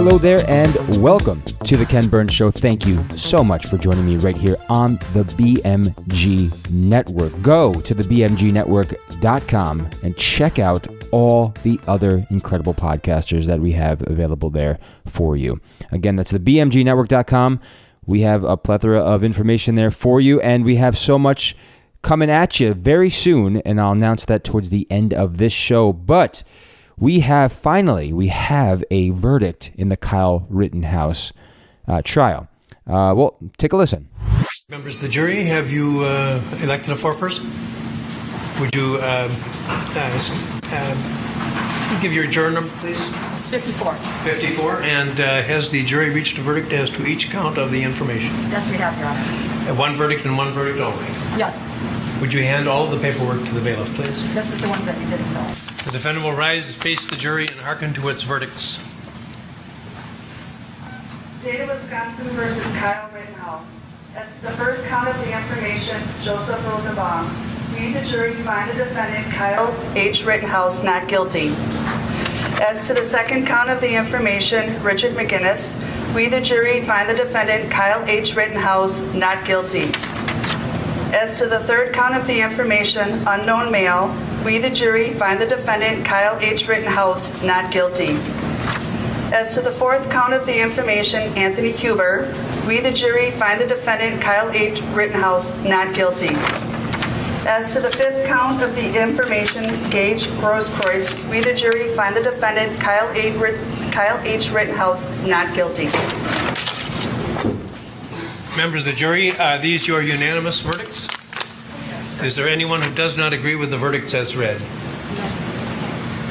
Hello there and welcome to the Ken Burns Show. Thank you so much for joining me right here on the BMG Network. Go to the BMGnetwork.com and check out all the other incredible podcasters that we have available there for you. Again, that's the BMGnetwork.com. We have a plethora of information there for you, and we have so much coming at you very soon, and I'll announce that towards the end of this show. But we have a verdict in the Kyle Rittenhouse trial. Well, take a listen. Members of the jury, have you elected a foreperson? Would you give your juror number, please? 54. 54. And has the jury reached a verdict as to each count of the information? Yes, we have, Your Honor. One verdict and one verdict only? Yes. Would you hand all of the paperwork to the bailiff, please? This is the ones that we didn't know. The defendant will rise, face the jury, and hearken to its verdicts. State of Wisconsin versus Kyle Rittenhouse. As to the first count of the information, Joseph Rosenbaum. We, the jury, find the defendant, Kyle H. Rittenhouse, not guilty. As to the second count of the information, Richard McGinnis. We, the jury, find the defendant, Kyle H. Rittenhouse, not guilty. As to the third count of the information, unknown male, we, the jury, find the defendant, Kyle H. Rittenhouse, not guilty. As to the fourth count of the information, Anthony Huber, we, the jury, find the defendant, Kyle H. Rittenhouse, not guilty. As to the fifth count of the information, Gage Grosskreutz, we, the jury, find the defendant, Kyle H. Rittenhouse, not guilty. Members of the jury, are these your unanimous verdicts? Is there anyone who does not agree with the verdicts as read?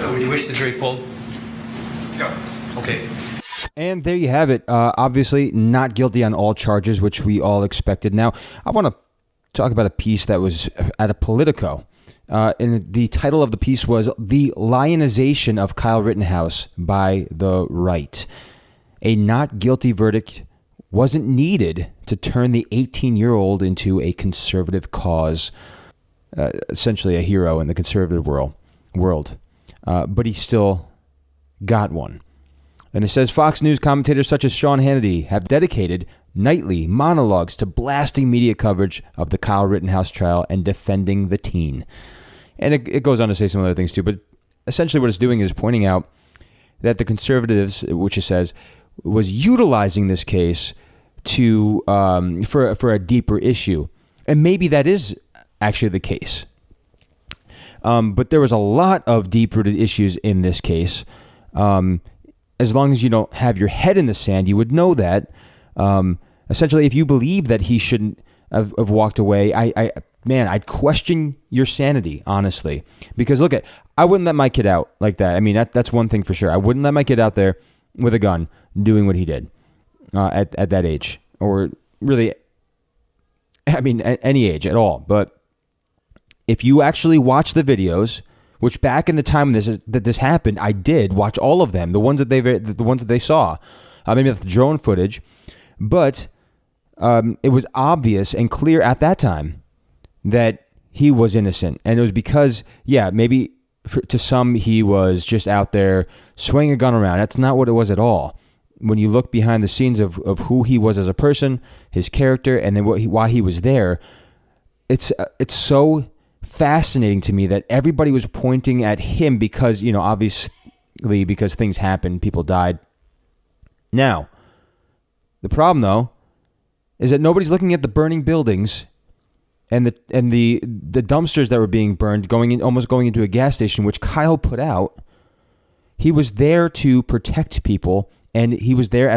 Would you wish the jury polled? No. Okay. And there you have it. Obviously, not guilty on all charges, which we all expected. Now, I want to talk about a piece that was at a Politico. And the title of the piece was "The Lionization of Kyle Rittenhouse by the Right." A not guilty verdict wasn't needed to turn the 18-year-old into a conservative cause, essentially a hero in the conservative world. But he still got one. And it says, Fox News commentators such as Sean Hannity have dedicated nightly monologues to blasting media coverage of the Kyle Rittenhouse trial and defending the teen. And it goes on to say some other things too, but essentially what it's doing is pointing out that the conservatives, which it says, was utilizing this case to for a deeper issue. And maybe that is actually the case. But there was a lot of deep-rooted issues in this case. As long as you don't have your head in the sand, you would know that. Essentially, if you believe that he shouldn't have walked away, I'd question your sanity, honestly. Because look I wouldn't let my kid out like that. I mean, that's one thing for sure. I wouldn't let my kid out there with a gun doing what he did at that age. Or really, I mean, at any age at all. But if you actually watch the videos, which back in the time that this happened, I did watch all of them, the ones that they saw, maybe the drone footage, but it was obvious and clear at that time that he was innocent, and it was because, maybe to some he was just out there swinging a gun around. That's not what it was at all. When you look behind the scenes of who he was as a person, his character, and then why he was there, it's so fascinating to me that everybody was pointing at him because, obviously because things happened, people died. Now, the problem though is that nobody's looking at the burning buildings and the dumpsters that were being burned, almost going into a gas station, which Kyle put out. He was there to protect people, and he was there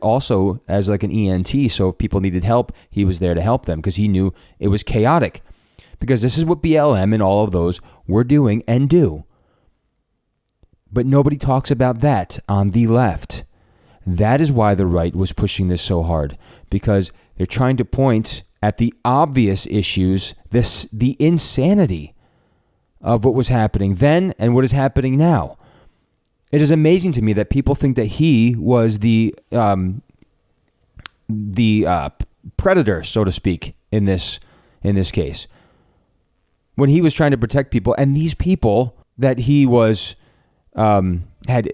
also as like an ENT. So if people needed help, he was there to help them because he knew it was chaotic. Because this is what BLM and all of those were doing and do. But nobody talks about that on the left. That is why the right was pushing this so hard. Because they're trying to point at the obvious issues, the insanity of what was happening then and what is happening now. It is amazing to me that people think that he was the predator, so to speak, in this case. When he was trying to protect people, and these people that he was had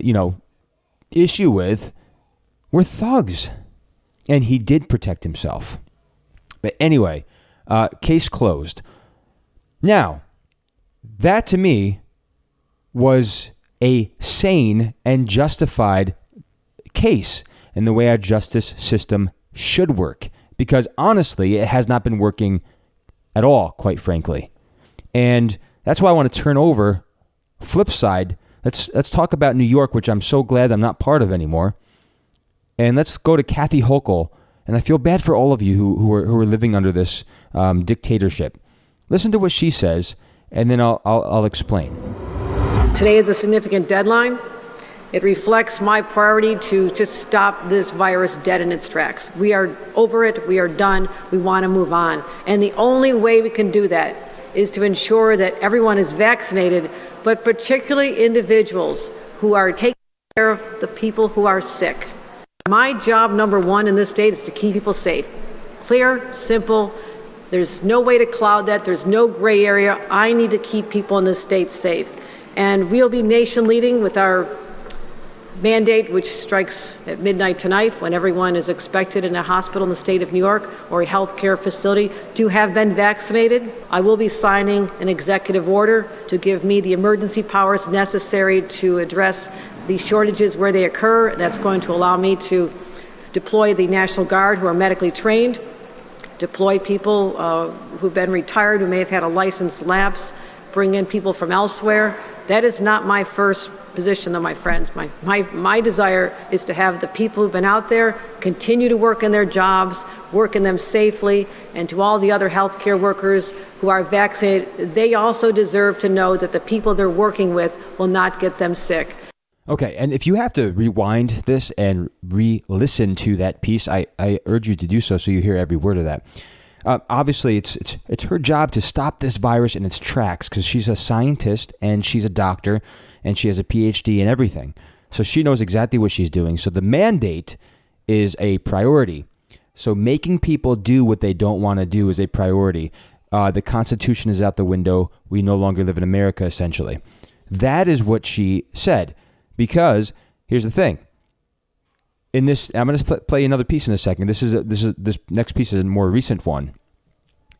issue with were thugs. And he did protect himself. But anyway, case closed. Now, that to me was a sane and justified case in the way our justice system should work. Because honestly, it has not been working at all, quite frankly. And that's why I want to turn over, flip side, let's talk about New York, which I'm so glad I'm not part of anymore. And let's go to Kathy Hochul. And I feel bad for all of you who are living under this dictatorship. Listen to what she says, and then I'll explain. Today is a significant deadline. It reflects my priority to just stop this virus dead in its tracks. We are over it. We are done. We want to move on. And the only way we can do that is to ensure that everyone is vaccinated, but particularly individuals who are taking care of the people who are sick. My job number one in this state is to keep people safe. Clear, simple. There's no way to cloud that. There's no gray area. I need to keep people in this state safe. And we'll be nation leading with our mandate, which strikes at midnight tonight, when everyone is expected in a hospital in the state of New York or a healthcare facility to have been vaccinated. I will be signing an executive order to give me the emergency powers necessary to address these shortages where they occur. That's going to allow me to deploy the National Guard, who are medically trained, deploy people who've been retired, who may have had a license lapse, bring in people from elsewhere. That is not my first position, though, my friends. My desire is to have the people who've been out there continue to work in their jobs, work in them safely, and to all the other healthcare workers who are vaccinated, they also deserve to know that the people they're working with will not get them sick. Okay, and if you have to rewind this and re-listen to that piece, I urge you to do so you hear every word of that. Obviously, it's her job to stop this virus in its tracks because she's a scientist and she's a doctor and she has a PhD and everything. So she knows exactly what she's doing. So the mandate is a priority. So making people do what they don't want to do is a priority. The Constitution is out the window. We no longer live in America, essentially. That is what she said. Because here's the thing. In this, I'm going to play another piece in a second. This next piece is a more recent one,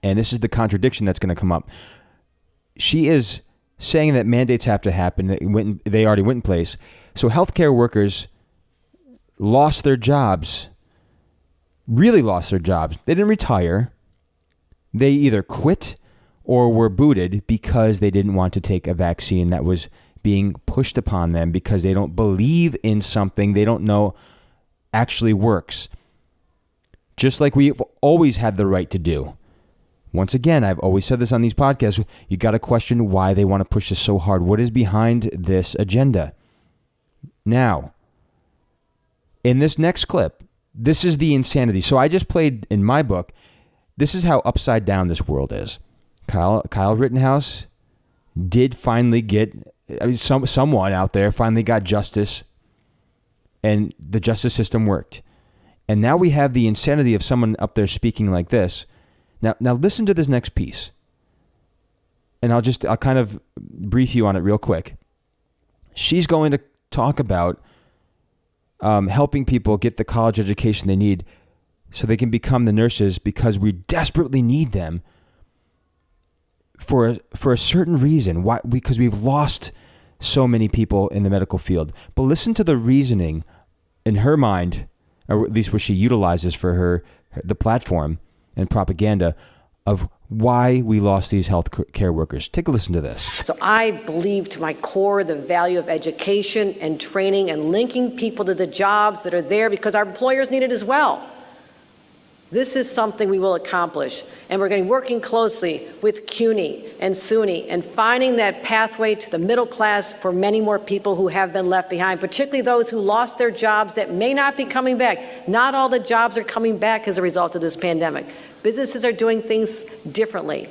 and this is the contradiction that's going to come up. She is saying that mandates have to happen. They already went in place. So healthcare workers lost their jobs. Really lost their jobs. They didn't retire. They either quit or were booted because they didn't want to take a vaccine that was being pushed upon them because they don't believe in something they don't know actually works. Just like we've always had the right to do. Once again, I've always said this on these podcasts, you got to question why they want to push this so hard. What is behind this agenda? Now, in this next clip, this is the insanity. So I just played in my book, this is how upside down this world is. Kyle Rittenhouse did finally get, someone out there finally got justice, and the justice system worked. And now we have the insanity of someone up there speaking like this. Now listen to this next piece. And I'll kind of brief you on it real quick. She's going to talk about helping people get the college education they need so they can become the nurses because we desperately need them for a certain reason. Why? Because we've lost so many people in the medical field. But listen to the reasoning in her mind, or at least what she utilizes for the platform and propaganda of why we lost these health care workers. Take a listen to this. So I believe to my core the value of education and training and linking people to the jobs that are there because our employers need it as well. This is something we will accomplish, and we're going to be working closely with CUNY and SUNY and finding that pathway to the middle class for many more people who have been left behind, particularly those who lost their jobs that may not be coming back. Not all the jobs are coming back as a result of this pandemic. Businesses are doing things differently.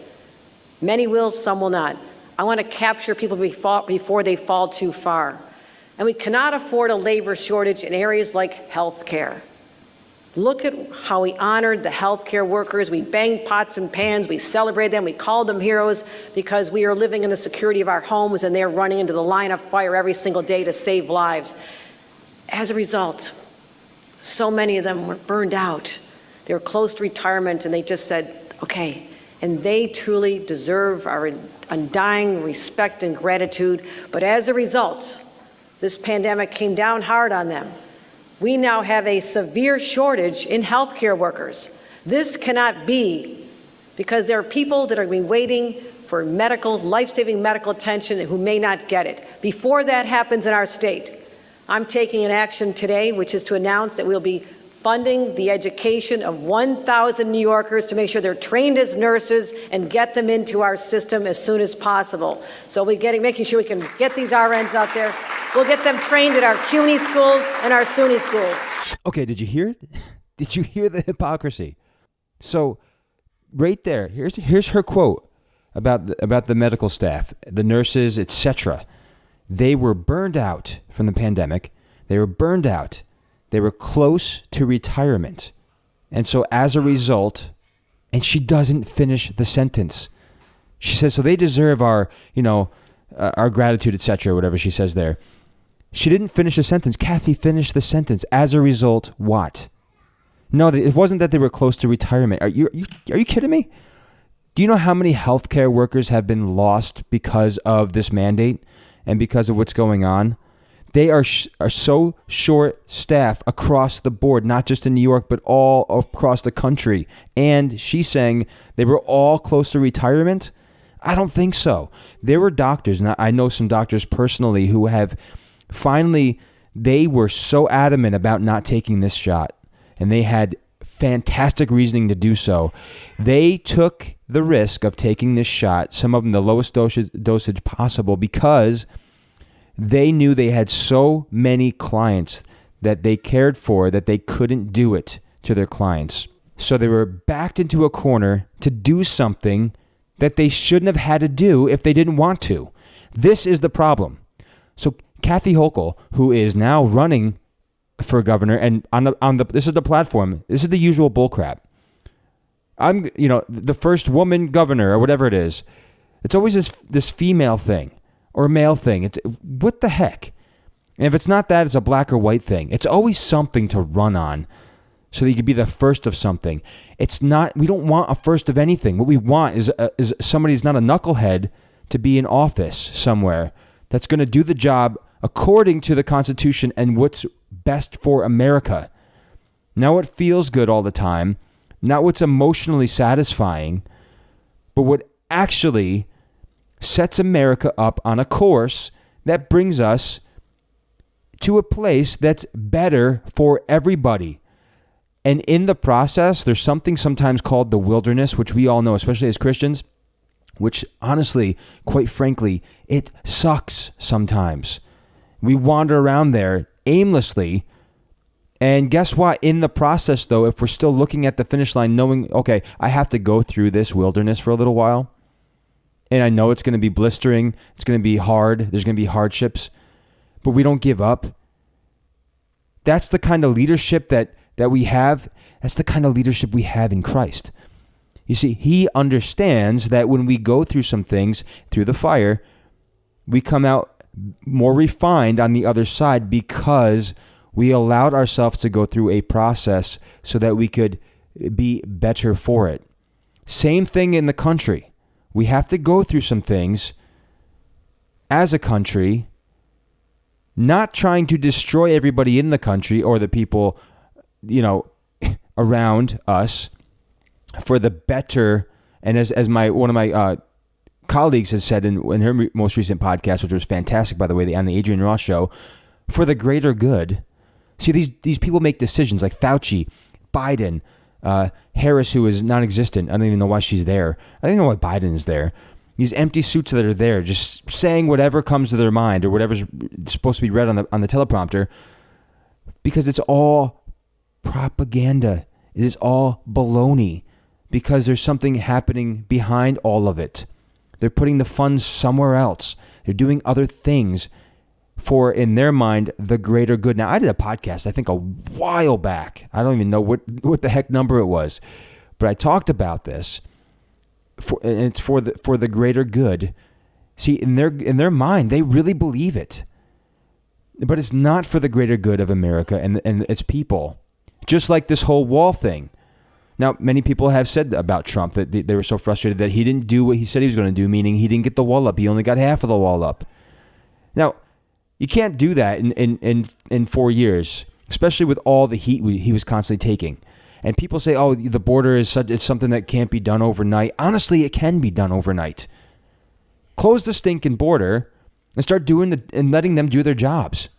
Many will, some will not. I want to capture people before they fall too far. And we cannot afford a labor shortage in areas like healthcare. Look at how we honored the healthcare workers. We banged pots and pans. We celebrated them. We called them heroes because we are living in the security of our homes and they're running into the line of fire every single day to save lives. As a result, So many of them were burned out. They were close to retirement, and they just said, okay. And they truly deserve our undying respect and gratitude. But as a result, this pandemic came down hard on them. We now have a severe shortage in healthcare workers. This cannot be, because there are people that are waiting for life-saving medical attention who may not get it. Before that happens in our state, I'm taking an action today, which is to announce that we'll be funding the education of 1,000 New Yorkers to make sure they're trained as nurses and get them into our system as soon as possible. So making sure we can get these RNs out there. We'll get them trained at our CUNY schools and our SUNY schools. Okay, did you hear it? Did you hear the hypocrisy? So right there, here's her quote about the medical staff, the nurses, etc. They were burned out from the pandemic. They were burned out. They were close to retirement. And so as a result, and she doesn't finish the sentence. She says, so they deserve our gratitude, etc., whatever she says there. She didn't finish the sentence. Kathy finished the sentence. As a result, what? No, it wasn't that they were close to retirement. Are you kidding me? Do you know how many healthcare workers have been lost because of this mandate and because of what's going on? They are so short-staffed across the board, not just in New York, but all across the country. And she's saying they were all close to retirement? I don't think so. There were doctors, and I know some doctors personally who have finally, they were so adamant about not taking this shot, and they had fantastic reasoning to do so. They took the risk of taking this shot, some of them the lowest dosage possible, because they knew they had so many clients that they cared for that they couldn't do it to their clients. So they were backed into a corner to do something that they shouldn't have had to do if they didn't want to. This is the problem. So Kathy Hochul, who is now running for governor, and this is the platform. This is the usual bullcrap. I'm the first woman governor or whatever it is. It's always this female thing or male thing. It's what the heck? And if it's not that, it's a black or white thing. It's always something to run on so that you could be the first of something. It's not. We don't want a first of anything. What we want is somebody who's not a knucklehead to be in office somewhere that's going to do the job according to the Constitution and what's best for America. Not what feels good all the time, not what's emotionally satisfying, but what actually sets America up on a course that brings us to a place that's better for everybody. And in the process, there's something sometimes called the wilderness, which we all know, especially as Christians, which honestly, quite frankly, it sucks sometimes. We wander around there aimlessly. And guess what? In the process, though, if we're still looking at the finish line, knowing, okay, I have to go through this wilderness for a little while, and I know it's going to be blistering, it's going to be hard, there's going to be hardships, but we don't give up. That's the kind of leadership that we have. That's the kind of leadership we have in Christ. You see, he understands that when we go through some things, through the fire, we come out more refined on the other side because we allowed ourselves to go through a process so that we could be better for it. Same thing in the country. We have to go through some things as a country, not trying to destroy everybody in the country or the people, around us for the better. And as one of my colleagues has said in her most recent podcast, which was fantastic, by the way, on the Adrian Ross show, for the greater good. See, these people make decisions like Fauci, Biden, Harris, who is non-existent. I don't even know why she's there. I don't even know why Biden is there. These empty suits that are there, just saying whatever comes to their mind or whatever's supposed to be read on the teleprompter, because it's all propaganda. It is all baloney, because there's something happening behind all of it. They're putting the funds somewhere else. They're doing other things for, in their mind, the greater good. Now, I did a podcast, I think a while back. I don't even know what the heck number it was, but I talked about this. And it's for the greater good. See, in their mind, they really believe it, but it's not for the greater good of America and its people. Just like this whole wall thing. Now, many people have said about Trump that they were so frustrated that he didn't do what he said he was going to do, meaning he didn't get the wall up. He only got half of the wall up. Now, you can't do that in 4 years, especially with all the heat he was constantly taking. And people say, oh, the border is it's something that can't be done overnight. Honestly, it can be done overnight. Close the stinking border and start doing and letting them do their jobs.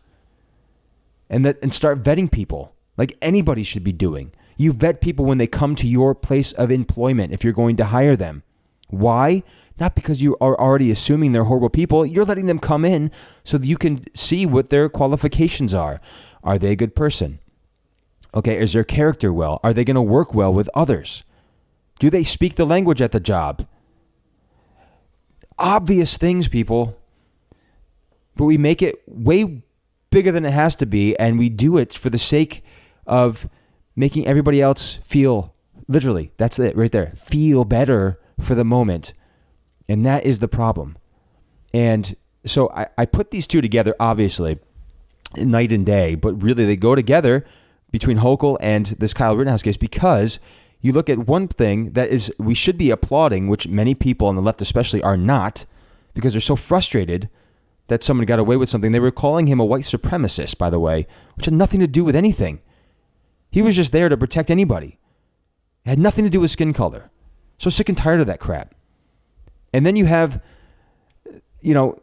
And start vetting people like anybody should be doing. You vet people when they come to your place of employment if you're going to hire them. Why? Not because you are already assuming they're horrible people. You're letting them come in so that you can see what their qualifications are. Are they a good person? Okay, is their character well? Are they going to work well with others? Do they speak the language at the job? Obvious things, people. But we make it way bigger than it has to be, and we do it for the sake of making everybody else feel, literally, that's it right there, feel better for the moment. And that is the problem. And so I put these two together, obviously, night and day, but really they go together between Hochul and this Kyle Rittenhouse case because you look at one thing that is we should be applauding, which many people on the left especially are not, because they're so frustrated that someone got away with something. They were calling him a white supremacist, by the way, which had nothing to do with anything. He was just there to protect anybody. It had nothing to do with skin color. So sick and tired of that crap. And then you have, the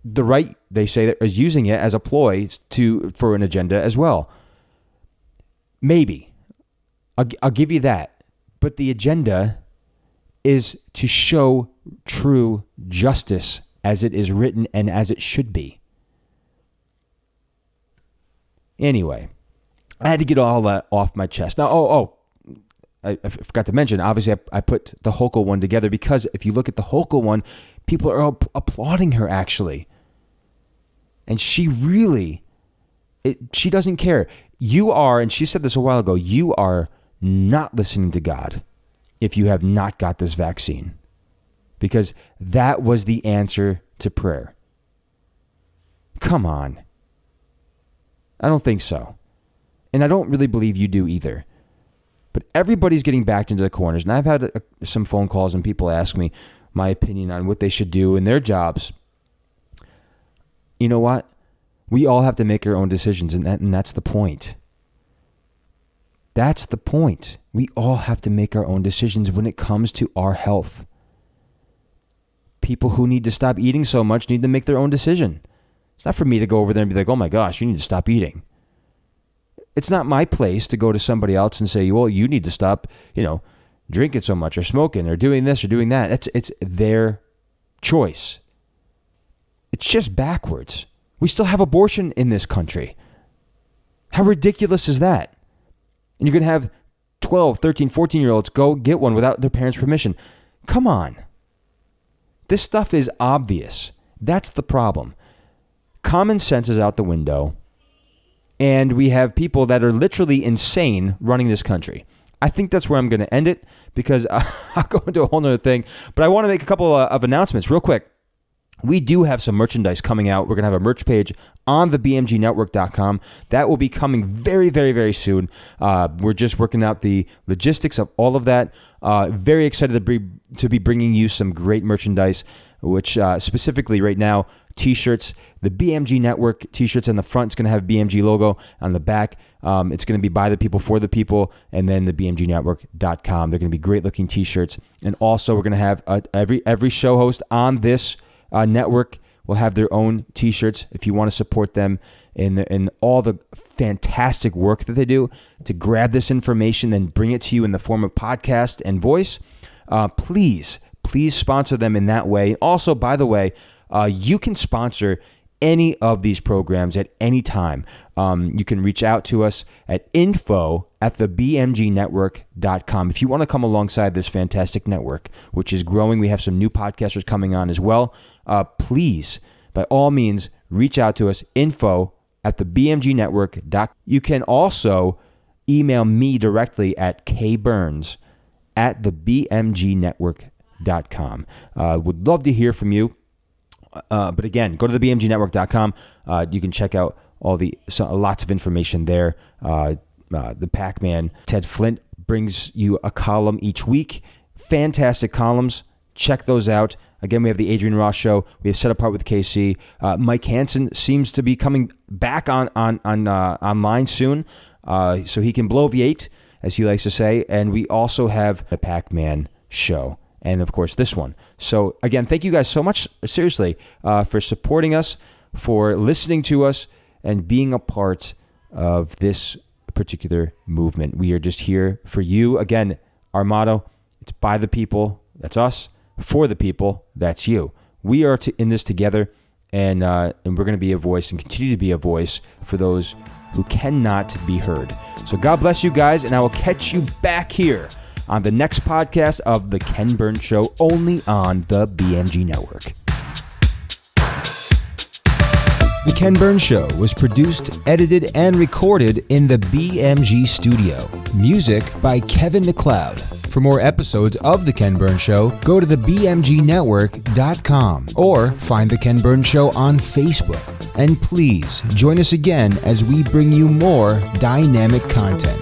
right, they say, that is using it as a ploy for an agenda as well. Maybe. I'll give you that. But the agenda is to show true justice as it is written and as it should be. Anyway, I had to get all that off my chest. Now, I forgot to mention, obviously, I put the Hochul one together because if you look at the Hochul one, people are applauding her, actually. And she really, she doesn't care. You are, and she said this a while ago, you are not listening to God if you have not got this vaccine. Because that was the answer to prayer. Come on. I don't think so. And I don't really believe you do either. But everybody's getting backed into the corners. And I've had some phone calls and people ask me my opinion on what they should do in their jobs. You know what? We all have to make our own decisions, and that's the point. That's the point. We all have to make our own decisions when it comes to our health. People who need to stop eating so much need to make their own decision. It's not for me to go over there and be like, oh my gosh, you need to stop eating. It's not my place to go to somebody else and say, well, you need to stop, drinking so much or smoking or doing this or doing that. It's their choice. It's just backwards. We still have abortion in this country. How ridiculous is that? And you're going to have 12, 13, 14-year-olds go get one without their parents' permission. Come on. This stuff is obvious. That's the problem. Common sense is out the window. And we have people that are literally insane running this country. I think that's where I'm going to end it because I'll go into a whole nother thing. But I want to make a couple of announcements real quick. We do have some merchandise coming out. We're going to have a merch page on the BMGnetwork.com. That will be coming very, very, very soon. We're just working out the logistics of all of that. Very excited to be bringing you some great merchandise, which specifically right now, T-shirts, the BMG Network T-shirts on the front. It's going to have BMG logo on the back. It's going to be by the people, for the people, and then the BMGnetwork.com. They're going to be great looking T-shirts. And also we're going to have every show host on this network will have their own T-shirts if you want to support them in all the fantastic work that they do to grab this information and bring it to you in the form of podcast and voice. Please sponsor them in that way. Also, by the way, you can sponsor any of these programs at any time. You can reach out to us at info@thebmgnetwork.com. If you want to come alongside this fantastic network, which is growing, we have some new podcasters coming on as well. Please, by all means, reach out to us, info@thebmgnetwork.com. You can also email me directly at kburns@thebmgnetwork.com. Would love to hear from you. But again, go to the BMGnetwork.com. You can check out lots of information there. the Pac-Man. Ted Flint brings you a column each week. Fantastic columns. Check those out. Again, we have the Adrian Ross Show. We have Set Apart with KC. Mike Hansen seems to be coming back online soon, so he can bloviate, as he likes to say. And we also have the Pac-Man Show, and of course this one. So again, thank you guys so much, seriously, for supporting us, for listening to us, and being a part of this particular movement. We are just here for you. Again, our motto, it's by the people, that's us, for the people, that's you. We are in this together, and we're going to be a voice and continue to be a voice for those who cannot be heard. So God bless you guys, and I will catch you back here on the next podcast of The Ken Burns Show, only on the BMG Network. The Ken Burns Show was produced, edited, and recorded in the BMG studio. Music by Kevin MacLeod. For more episodes of The Ken Burns Show, go to thebmgnetwork.com or find The Ken Burns Show on Facebook. And please join us again as we bring you more dynamic content.